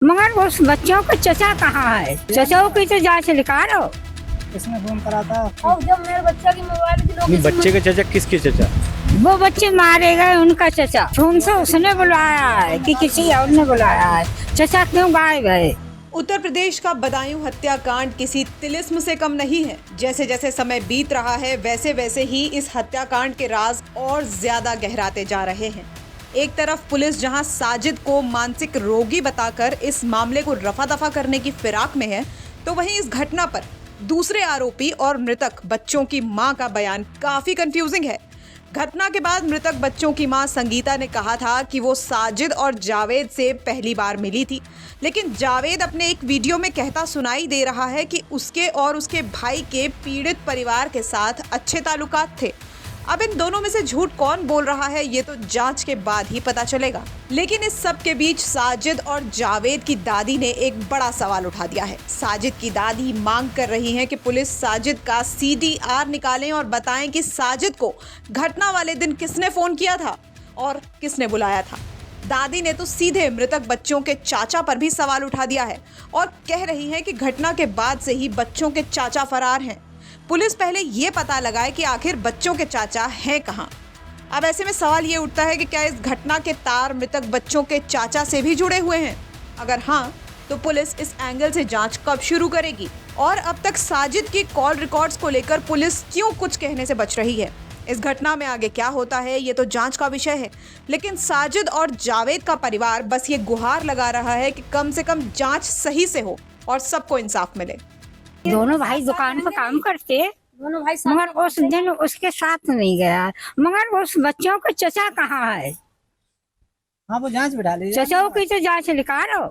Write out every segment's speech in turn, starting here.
मगर उस बच्चों का चचा कहाँ है? चचा की तो जांच निकालो। किसने फोन करा था? और जब मेरे बच्चे की मोबाइल की नहीं, बच्चे के चचा किसके चचा? वो बच्चे मारे गए उनका चचा, फोन से उसने बुलाया है कि किसी और ने बुलाया है। चचा क्यों गायब है? उत्तर प्रदेश का बदायूं हत्याकांड किसी तिलिस्म से कम नहीं है। जैसे जैसे समय बीत रहा है वैसे वैसे ही इस हत्याकांड के राज और ज्यादा गहराते जा रहे हैं। एक तरफ पुलिस जहां साजिद को मानसिक रोगी बताकर इस मामले को रफा दफा करने की फिराक में है, तो वहीं इस घटना पर दूसरे आरोपी और मृतक बच्चों की मां का बयान काफी कंफ्यूजिंग है। घटना के बाद मृतक बच्चों की मां संगीता ने कहा था कि वो साजिद और जावेद से पहली बार मिली थी, लेकिन जावेद अपने एक वीडियो में कहता सुनाई दे रहा है कि उसके और उसके भाई के पीड़ित परिवार के साथ अच्छे ताल्लुकात थे। अब इन दोनों में से झूठ कौन बोल रहा है ये तो जांच के बाद ही पता चलेगा। लेकिन इस सब के बीच साजिद और जावेद की दादी ने एक बड़ा सवाल उठा दिया है। साजिद की दादी मांग कर रही हैं कि पुलिस साजिद का CDR निकालें और बताएं कि साजिद को घटना वाले दिन किसने फोन किया था और किसने बुलाया था। दादी ने तो सीधे मृतक बच्चों के चाचा पर भी सवाल उठा दिया है और कह रही हैं कि घटना के बाद से ही बच्चों के चाचा फरार हैं। पुलिस पहले ये पता लगाए कि आखिर बच्चों के चाचा हैं कहां। अब ऐसे में सवाल ये उठता है कि क्या इस घटना के तार मृतक बच्चों के चाचा से भी जुड़े हुए हैं? अगर हाँ, तो पुलिस इस एंगल से जांच कब शुरू करेगी? और अब तक साजिद की कॉल रिकॉर्ड्स को लेकर पुलिस क्यों कुछ कहने से बच रही है? इस घटना में आगे क्या होता है ये तो जांच का विषय है, लेकिन साजिद और जावेद का परिवार बस ये गुहार लगा रहा है कि कम से कम जांच सही से हो और सबको इंसाफ मिले। दोनों भाई दुकान पर काम करते, दोनों भाई, मगर उस दिन उसके साथ नहीं गया। मगर उस बच्चों का चचा कहाँ है? हाँ, वो जांच बिठा लीजिए। चचा की तो जांच निकालो।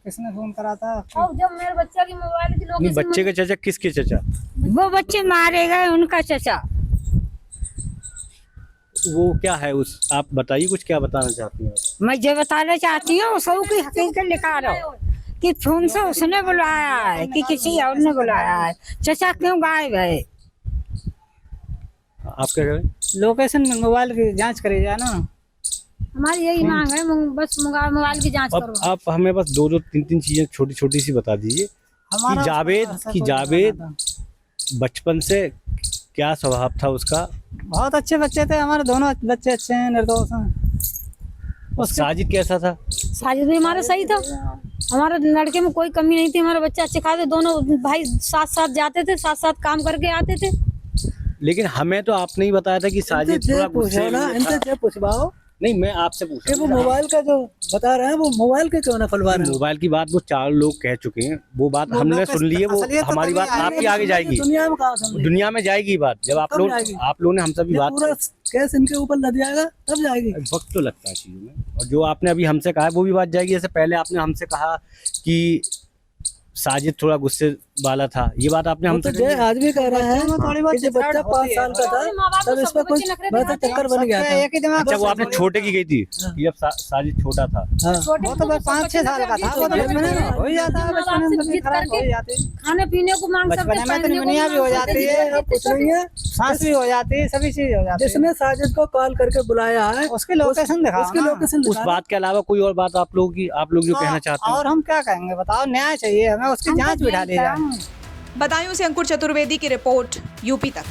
किसने फोन करा था? और जब मेरे बच्चे की मोबाइल की नहीं, बच्चे के चचा किसके चचा? वो बच्चे मारे गए उनका चचा। वो क्या है उस, आप बताइए कुछ, क्या बताना चाहती हैं? मैं जो बताना चाहती हूँ सब की हकीकत निकालो कि फोन से उसने बुलाया है कि किसी और ने बुलाया है। चचा क्यों गायब है? आप क्या करें? लोकेशन में मोबाइल की जांच करी जाए ना। हमारी यही मांग है, बस मोबाइल की जांच अब करो। आप हमें बस दो तीन चीजें छोटी छोटी सी बता दीजिए कि जावेद बचपन से क्या स्वभाव था उसका? बहुत अच्छे बच्चे थे, हमारे दोनों बच्चे अच्छे हैं, निर्दोष हैं। और साजिद कैसा था? साजिद भी हमारा सही था, हमारे लड़के में कोई कमी नहीं थी। हमारे बच्चे अच्छे खाते, दोनों भाई साथ साथ जाते थे, साथ साथ काम करके आते थे। लेकिन हमें तो आपने ही बताया था कि साजिद थोड़ा गुस्से में था। इनसे पूछवाओ। नहीं, मैं आपसे पूछ रहा वो हूं। मोबाइल का जो बता रहे हैं वो मोबाइल के क्यों ना खुलवा रहे हैं? मोबाइल की बात वो 4 लोग कह चुके हैं, वो बात हमने सुन ली है। वो हमारी बात आपकी आगे जाएगी, दुनिया में कहाँ सुन ली? दुनिया में जाएगी बात। जब आप लोगों ने हमसे भी बात, पूरा केस इनके ऊपर लग जाएगा तब जाएगी। वक्त तो लगता है चीजों में। और जो आपने अभी हमसे कहा है वो भी बात जाएगी। जैसे पहले आपने हमसे कहा कि साजिद थोड़ा गुस्से वाला था, ये बात आपने हमसे तो आज भी कह रहे हैं कि जब बच्चा 5 साल का था तब इस पर कुछ बड़ा चक्कर बन गया था। अच्छा, वो आपने छोटे की गई थी कि जब साजिद छोटा था। वो तो 5-6 साल का था, वो तो हो ही जाता है, बचपन में तबीयत खराब हो जाती है, खाने पीने को मांग बचपन में तो निमोनिया भी हो जाती है, अब कुछ नहीं है, सांस भी हो जाती है, सभी चीज हो जाती है। जिसने साजिद को कॉल करके बुलाया है उसकी लोकेशन दिखाओ, उसकी लोकेशन उस बात के अलावा कोई और बात आप लोग जो कहना चाहते हैं? और हम क्या कहेंगे बताओ, न्याय चाहिए हमें, उसकी जांच बिठा दी जाए। बदायूं से अंकुर चतुर्वेदी की रिपोर्ट, यूपी तक।